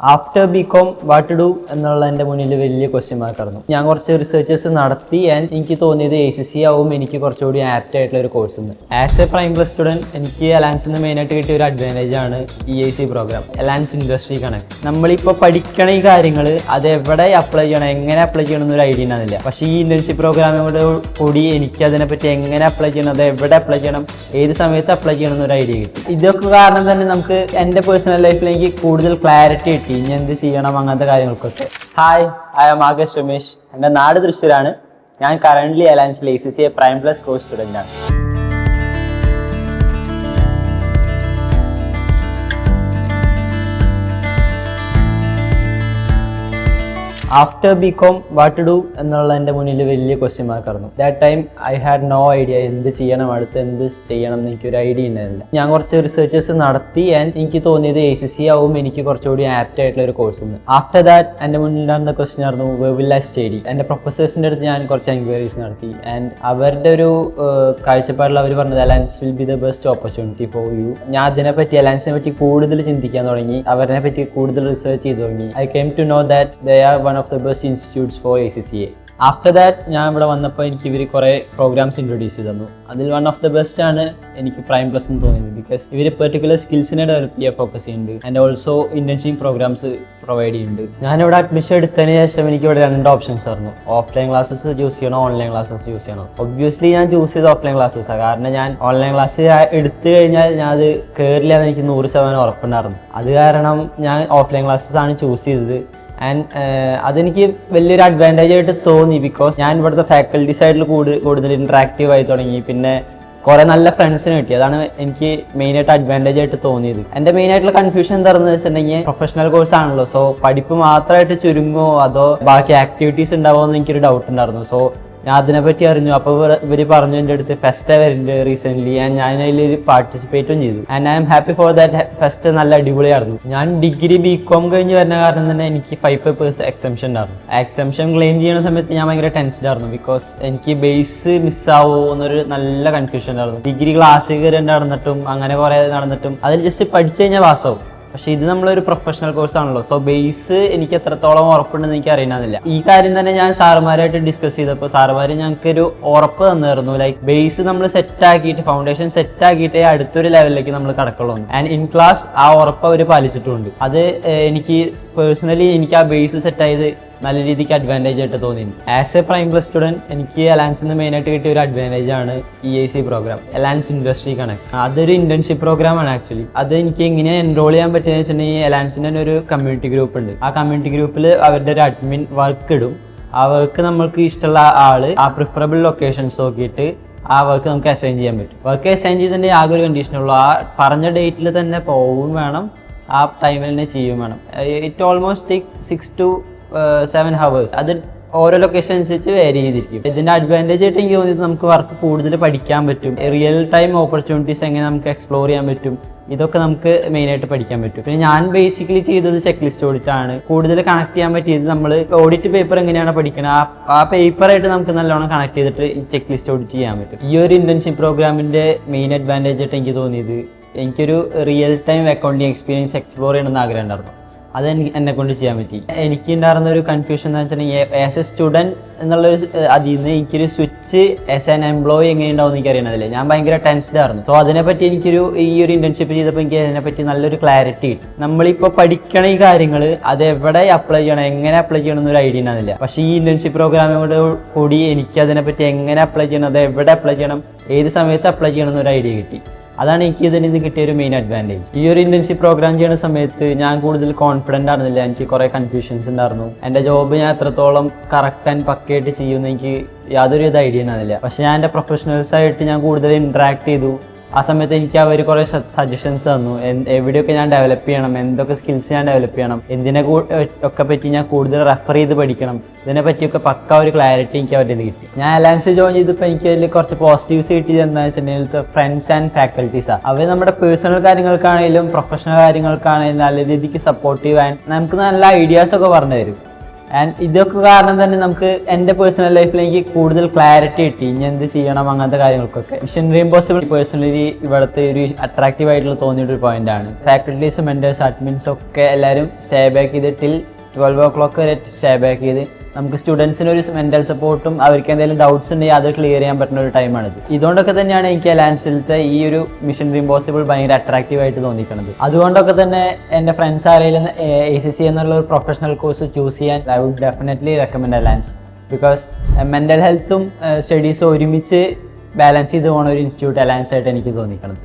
After BCom what to do എന്നുള്ള എൻ്റെ മുന്നിൽ വലിയ ക്വസ്റ്റ്യൻ മാർക്കായിരുന്നു. ഞാൻ കുറച്ച് റിസർച്ചേഴ്സ് നടത്തി ആൻഡ് എനിക്ക് തോന്നിയത് ACC ആവും എനിക്ക് കുറച്ചുകൂടി ആപ്റ്റ് ആയിട്ടുള്ള ഒരു കോഴ്സ് എന്ന്. As A prime plus student എനിക്ക് അലാൻസിൽ നിന്ന് മെയിനായിട്ട് കിട്ടിയ ഒരു അഡ്വാൻറ്റേജ് ആണ് EIC പ്രോഗ്രാം, അലാൻസ് ഇൻഡസ്ട്രി കണക്ട്. നമ്മളിപ്പോൾ പഠിക്കണ ഈ കാര്യങ്ങൾ അത് എവിടെ അപ്ലൈ ചെയ്യണം, എങ്ങനെ അപ്ലൈ ചെയ്യണം എന്നൊരു ഐഡിയ ഉണ്ടാകുന്നില്ല. പക്ഷേ ഈ ഇന്റേൺഷിപ്പ് പ്രോഗ്രാമിനോട് കൂടി എനിക്ക് അതിനെപ്പറ്റി എങ്ങനെ അപ്ലൈ ചെയ്യണം, അത് എവിടെ അപ്ലൈ ചെയ്യണം, ഏത് സമയത്ത് അപ്ലൈ ചെയ്യണം എന്നൊരു ഐഡിയ കിട്ടി. ഇതൊക്കെ കാരണം തന്നെ നമുക്ക് എൻ്റെ പേഴ്സണൽ ലൈഫിൽ എനിക്ക് കൂടുതൽ ക്ലാരിറ്റി കിട്ടി ഇനി എന്ത് ചെയ്യണം അങ്ങനത്തെ കാര്യങ്ങൾക്കൊക്കെ. Hi, I am Akash Ramesh. എൻ്റെ നാട് തൃശ്ശൂരാണ്. ഞാൻ കറൻ്റ്ലി അലയൻസിൽ ACC prime plus course student ആണ്. After BCom what to do എന്നുള്ള എൻ്റെ മുന്നിൽ വലിയ ക്വസ്റ്റ്യൻ മാർക്കായിരുന്നു. That time I had no idea എന്ത് ചെയ്യണം, അടുത്ത് എന്ത് ചെയ്യണം എന്ന് എനിക്കൊരു ഐഡിയ ഉണ്ടായിരുന്നില്ല. ഞാൻ കുറച്ച് റിസർച്ചേഴ്സ് നടത്തി ആൻഡ് എനിക്ക് തോന്നിയത് ACC ആവും എനിക്ക് കുറച്ചുകൂടി ആപ്റ്റ് ആയിട്ടുള്ള ഒരു കോഴ്സ് എന്ന്. ആഫ്റ്റർ ദാറ്റ് എൻ്റെ മുന്നിലുണ്ടായിരുന്ന ക്വസ്റ്റ്യൻ ആയിരുന്നു where will I study. എൻ്റെ പ്രൊഫസേഴ്സിൻ്റെ അടുത്ത് ഞാൻ കുറച്ച് എൻക്വയറീസ് നടത്തി ആൻഡ് അവരുടെ ഒരു കാഴ്ചപ്പാടിൽ അവർ പറഞ്ഞത് alliance will be the best opportunity for you. ഞാൻ അതിനെപ്പറ്റി അലയൻസിനെ പറ്റി കൂടുതൽ ചിന്തിക്കാൻ തുടങ്ങി, അവരെ പറ്റി കൂടുതൽ റിസർച്ച് ചെയ്ത് തുടങ്ങി. I came to know that they are one of the best institutes for ACCA. After that ഞാൻ ഇവിടെ വന്നപ്പോൾ എനിക്ക് ഇവർ കുറേ പ്രോഗ്രാംസ് ഇൻട്രൊഡ്യൂസ് ചെയ്ത് തന്നു. അതിൽ വൺ ഓഫ് ദ ബെസ്റ്റ് ആണ് എനിക്ക് പ്രൈം പ്ലസ് എന്ന് തോന്നിയത്. ബിക്കോസ് ഇവർ പെർട്ടിക്കുലർ സ്കിൽസിനെ ഡെവലപ്പ് ചെയ്യാൻ ഫോക്കസ് ചെയ്യുന്നുണ്ട് and also internship programmes provide ചെയ്യുന്നുണ്ട്. ഞാനിവിടെ അഡ്മിഷൻ എടുത്തതിന് ശേഷം എനിക്ക് ഇവിടെ 2 ഓപ്ഷൻസ് ആയിരുന്നു. ഓഫ്ലൈൻ ക്ലാസ്സസ് ചൂസ് ചെയ്യണോ, ഓൺലൈൻ ക്ലാസ്സസ് ചൂസ് ചെയ്യണോ. ഒബ്വിയസ്ലി ഞാൻ ചൂസ് ചെയ്ത് ഓഫ്ലൈൻ ക്ലാസ്സസാണ്. കാരണം ഞാൻ ഓൺലൈൻ ക്ലാസ് എടുത്തു കഴിഞ്ഞാൽ ഞാൻ അത് കയറില്ല എന്ന് എനിക്ക് 100% ഉറപ്പുണ്ടായിരുന്നു. അത് കാരണം ഞാൻ ഓഫ്ലൈൻ ക്ലാസ്സസ് ആണ് ചൂസ് ചെയ്തത്. ആൻഡ് അതെനിക്ക് വലിയൊരു അഡ്വാൻറ്റേജ് ആയിട്ട് തോന്നി. ബിക്കോസ് ഞാൻ ഇവിടുത്തെ ഫാക്കൽറ്റി സൈഡിൽ കൂടുതൽ ഇൻട്രാക്റ്റീവ് ആയി തുടങ്ങി. പിന്നെ കുറേ നല്ല ഫ്രണ്ട്സിനെ കിട്ടി. അതാണ് എനിക്ക് മെയിനായിട്ട് അഡ്വാൻറ്റേജ് ആയിട്ട് തോന്നിയത്. എൻ്റെ മെയിനായിട്ടുള്ള കൺഫ്യൂഷൻ എന്താണെന്ന് വെച്ചിട്ടുണ്ടെങ്കിൽ പ്രൊഫഷണൽ കോഴ്സ് ആണല്ലോ, സോ പഠിപ്പ് മാത്രമായിട്ട് ചുരുങ്ങുമോ അതോ ബാക്കി ആക്ടിവിറ്റീസ് ഉണ്ടാവുമോ എന്ന് എനിക്കൊരു ഡൗട്ട് ഉണ്ടായിരുന്നു. സോ ഞാൻ അതിനെപ്പറ്റി അറിഞ്ഞു. അപ്പോൾ ഇവർ പറഞ്ഞു എൻ്റെ അടുത്ത് ഫെസ്റ്റ് വരുന്നുണ്ട് റീസെൻ്റ്ലി ആൻഡ് ഞാൻ അതിൽ പാർട്ടിസിപ്പേറ്റും ചെയ്തു. And I am happy for that. Fest നല്ല അടിപൊളിയായിരുന്നു. ഞാൻ ഡിഗ്രി BCom കഴിഞ്ഞ് വരുന്ന കാരണം തന്നെ എനിക്ക് 5 പേപ്പേഴ്സ് എക്സംഷൻ ഉണ്ടായിരുന്നു. എക്സംഷൻ ക്ലെയിം ചെയ്യുന്ന സമയത്ത് ഞാൻ ഭയങ്കര ടെൻസ്ഡ് ആയിരുന്നു. ബിക്കോസ് എനിക്ക് ബേസ് മിസ്സാവോ എന്നൊരു നല്ല കൺഫ്യൂഷൻ ഉണ്ടായിരുന്നു. ഡിഗ്രി ക്ലാസ് കയറി നടന്നിട്ടും അങ്ങനെ കുറേ നടന്നിട്ടും അതിൽ ജസ്റ്റ് പഠിച്ചു കഴിഞ്ഞാൽ പാസ്സാവും. പക്ഷേ ഇത് നമ്മളൊരു പ്രൊഫഷണൽ കോഴ്സ് ആണല്ലോ, സോ ബേസ് എനിക്ക് എത്രത്തോളം ഉറപ്പുണ്ടെന്ന് എനിക്ക് അറിയണമെന്നില്ല. ഈ കാര്യം തന്നെ ഞാൻ സാറുമാരായിട്ട് ഡിസ്കസ് ചെയ്തപ്പോൾ സാറുമാർ ഞങ്ങൾക്കൊരു ഉറപ്പ് തന്നിരുന്നു. ലൈക്ക് ബേസ് നമ്മൾ സെറ്റ് ആക്കിയിട്ട് ഫൗണ്ടേഷൻ സെറ്റ് ആക്കിയിട്ടേ അടുത്തൊരു ലെവലിലേക്ക് നമ്മൾ കടക്കുള്ളൂ. ആൻഡ് ഇൻ ക്ലാസ് ആ ഉറപ്പ് അവർ പാലിച്ചിട്ടുണ്ട്. അത് എനിക്ക് പേഴ്സണലി എനിക്ക് ആ ബേസ് സെറ്റ് ആയത് നല്ല രീതിക്ക് അഡ്വാൻറ്റേജ് ആയിട്ട് തോന്നിയിരുന്നു. As A prime plus student എനിക്ക് അലാൻസിൽ നിന്ന് മെയിനായിട്ട് കിട്ടിയ ഒരു അഡ്വാൻറ്റേജ് ആണ് EIC പ്രോഗ്രാം, അലാൻസ് ഇൻഡസ്ട്രി കണക്ട്. അതൊരു ഇന്റേൺഷിപ്പ് പ്രോഗ്രാമാണ് ആക്ച്വലി. അത് എനിക്ക് എങ്ങനെ എൻറോൾ ചെയ്യാൻ പറ്റുന്നത് വെച്ചിട്ടുണ്ടെങ്കിൽ അലാൻസിൻ്റെ ഒരു കമ്മ്യൂണിറ്റി ഗ്രൂപ്പ് ഉണ്ട്. ആ കമ്മ്യൂണിറ്റി ഗ്രൂപ്പിൽ അവരുടെ ഒരു അഡ്മിൻ വർക്ക് ഇടും. ആ വർക്ക് നമ്മൾക്ക് ഇഷ്ടമുള്ള ആള് ആ പ്രിഫറബിൾ ലൊക്കേഷൻസ് നോക്കിയിട്ട് ആ വർക്ക് നമുക്ക് അസൈൻ ചെയ്യാൻ പറ്റും. വർക്ക് അസൈൻ ചെയ്തതിൻ്റെ ആകെ ഒരു കണ്ടീഷനുള്ളൂ, ആ പറഞ്ഞ ഡേറ്റിൽ തന്നെ പോവും വേണം, ആ ടൈമിൽ തന്നെ ചെയ്യും വേണം. It almost take 6 to 7 hours. അത് ഓരോ ലൊക്കേഷൻ അനുസരിച്ച് വേരി ചെയ്തിരിക്കും. ഇതിൻ്റെ അഡ്വാൻറ്റേജ് ആയിട്ട് എനിക്ക് തോന്നിയത് നമുക്ക് വർക്ക് കൂടുതൽ പഠിക്കാൻ പറ്റും. റിയൽ ടൈം ഓപ്പർച്യൂണിറ്റീസ് എങ്ങനെ നമുക്ക് എക്സ്പ്ലോർ ചെയ്യാൻ പറ്റും, ഇതൊക്കെ നമുക്ക് മെയിനായിട്ട് പഠിക്കാൻ പറ്റും. പിന്നെ ഞാൻ ബേസിക്കലി ചെയ്തത് ചെക്ക് ലിസ്റ്റ് ഓഡിറ്റ് ആണ്. കൂടുതൽ കണക്ട് ചെയ്യാൻ പറ്റിയത് നമ്മൾ ഓഡിറ്റ് പേപ്പർ എങ്ങനെയാണ് പഠിക്കുന്നത് ആ പേപ്പറായിട്ട് നമുക്ക് നല്ലോണം കണക്ട് ചെയ്തിട്ട് ഈ ചെക്ക് ലിസ്റ്റ് ഓഡിറ്റ് ചെയ്യാൻ പറ്റും. ഈ ഒരു ഇന്റേൺഷിപ്പ് പ്രോഗ്രാമിൻ്റെ മെയിൻ അഡ്വാൻറ്റേജ് ആയിട്ട് എനിക്ക് തോന്നിയത് എനിക്കൊരു real time accounting experience explore ചെയ്യണമെന്ന് ആഗ്രഹം ഉണ്ടായിരുന്നു. അത് എന്നെ കൊണ്ട് ചെയ്യാൻ പറ്റി. എനിക്ക് ഉണ്ടായിരുന്ന ഒരു കൺഫ്യൂഷൻ എന്ന് വെച്ചിട്ടുണ്ടെങ്കിൽ ആസ് എ സ്റ്റുഡൻറ്റ് എന്നുള്ളൊരു അതിൽ നിന്ന് എനിക്കൊരു സ്വിച്ച് ആസ് ആൻ എംപ്ലോയി എങ്ങനെ ഉണ്ടാവും എന്ന് എനിക്ക് അറിയണതില്ല. ഞാൻ ഭയങ്കര ടെൻസ്ഡ് ആയിരുന്നു. സോ അതിനെപ്പറ്റി ഈ ഒരു ഇന്റേൺഷിപ്പ് ചെയ്തപ്പോൾ എനിക്ക് അതിനെപ്പറ്റി നല്ലൊരു ക്ലാരിറ്റി കിട്ടി. നമ്മളിപ്പോൾ പഠിക്കണ ഈ കാര്യങ്ങൾ അത് എവിടെ അപ്ലൈ ചെയ്യണം, എങ്ങനെ അപ്ലൈ ചെയ്യണം എന്നൊരു ഐഡിയ ഉണ്ടാവില്ല. പക്ഷേ ഈ ഇന്റേൺഷിപ്പ് പ്രോഗ്രാമിനോട് കൂടി എനിക്ക് അതിനെപ്പറ്റി എങ്ങനെ അപ്ലൈ ചെയ്യണം, അത് എവിടെ അപ്ലൈ ചെയ്യണം, ഏത് സമയത്ത് അപ്ലൈ ചെയ്യണം എന്നൊരു ഐഡിയ കിട്ടി. അതാണ് എനിക്ക് ഇതിന് കിട്ടിയ ഒരു മെയിൻ അഡ്വാൻറ്റേജ്. ഈ ഒരു ഇന്റേൺഷിപ്പ് പ്രോഗ്രാം ചെയ്യുന്ന സമയത്ത് ഞാൻ കൂടുതൽ കോൺഫിഡൻ്റ് ആയിരുന്നില്ല. എനിക്ക് കുറേ കൺഫ്യൂഷൻസ് ഉണ്ടായിരുന്നു. എൻ്റെ ജോബ് ഞാൻ എത്രത്തോളം കറക്റ്റ് ആൻഡ് പക്കയായിട്ട് ചെയ്യുമെന്ന് എനിക്ക് യാതൊരു ഐഡിയ ഉണ്ടാവില്ല. പക്ഷേ ഞാൻ എൻ്റെ പ്രൊഫഷണൽസായിട്ട് ഞാൻ കൂടുതൽ ഇൻട്രാക്ട് ചെയ്തു. ആ സമയത്ത് എനിക്ക് അവർ കുറേ സജഷൻസ് തന്നു. എവിടെയൊക്കെ ഞാൻ ഡെവലപ്പ് ചെയ്യണം, എന്തൊക്കെ സ്കിൽസ് ഞാൻ ഡെവലപ്പ് ചെയ്യണം, എന്തിനെ ഒക്കെ പറ്റി ഞാൻ കൂടുതൽ റെഫർ ചെയ്ത് പഠിക്കണം, ഇതിനെ പറ്റിയൊക്കെ പക്ക ഒരു ക്ലാരിറ്റി എനിക്ക് അവരുടെ നിന്ന് കിട്ടി. ഞാൻ അലയൻസ് ജോയിൻ ചെയ്തപ്പോൾ എനിക്ക് അതിൽ കുറച്ച് പോസിറ്റീവ്സ് കിട്ടിയത് എന്താണെന്ന് വെച്ചിട്ടുണ്ടെങ്കിൽ ഫ്രണ്ട്സ് ആൻഡ് ഫാക്കൽറ്റീസാണ്. അവർ നമ്മുടെ പേഴ്സണൽ കാര്യങ്ങൾക്കാണെങ്കിലും പ്രൊഫഷണൽ കാര്യങ്ങൾക്കാണെങ്കിലും നല്ല രീതിക്ക് സപ്പോർട്ടീവ് ആൻഡ് നമുക്ക് നല്ല ഐഡിയാസ് ഒക്കെ പറഞ്ഞു തരും. ആൻഡ് ഇതൊക്കെ കാരണം തന്നെ നമുക്ക് എൻ്റെ പേഴ്സണൽ ലൈഫിലേക്ക് കൂടുതൽ ക്ലാരിറ്റി കിട്ടി, ഇനി എന്ത് ചെയ്യണം അങ്ങനത്തെ കാര്യങ്ങൾക്കൊക്കെ. മിഷൻ ഇംപോസിബിൾ പേഴ്സണലി ഇവിടുത്തെ ഒരു അട്രാക്റ്റീവ് ആയിട്ടുള്ള തോന്നിയൊരു പോയിന്റ് ആണ്. ഫാക്കൽറ്റീസ്, മെൻറ്റേഴ്സ്, അഡ്മിൻസ് ഒക്കെ എല്ലാവരും സ്റ്റേ ബാക്ക് ചെയ്ത് ടിൽ 12 o'clock വരെ സ്റ്റേ ബാക്ക് ചെയ്ത് നമുക്ക് സ്റ്റുഡൻസിന് ഒരു മെന്റൽ സപ്പോർട്ടും അവർക്ക് എന്തെങ്കിലും ഡൗട്ട്സ് ഉണ്ടെങ്കിൽ അത് ക്ലിയർ ചെയ്യാൻ പറ്റുന്ന ഒരു ടൈമാണിത്. ഇതുകൊണ്ടൊക്കെ തന്നെയാണ് എനിക്ക് അലയൻസിലത്തെ ഈ ഒരു മിഷൻ ഇംപോസിബിൾ ഭയങ്കര അട്രാക്റ്റീവ് ആയിട്ട് തോന്നിക്കുന്നത്. അതുകൊണ്ടൊക്കെ തന്നെ എൻ്റെ ഫ്രണ്ട്സ് ആരെങ്കിലും ACC എന്നുള്ള ഒരു പ്രൊഫഷണൽ കോഴ്സ് ചൂസ് ചെയ്യാൻ ഐ വുഡ് ഡെഫിനറ്റ്ലി റെക്കമെൻഡ് അലയൻസ്. ബിക്കോസ് മെൻ്റൽ ഹെൽത്തും സ്റ്റഡീസും ഒരുമിച്ച് ബാലൻസ് ചെയ്ത് പോകുന്ന ഒരു ഇൻസ്റ്റിറ്റ്യൂട്ട് അലയൻസ് ആയിട്ട് എനിക്ക് തോന്നിക്കുന്നത്.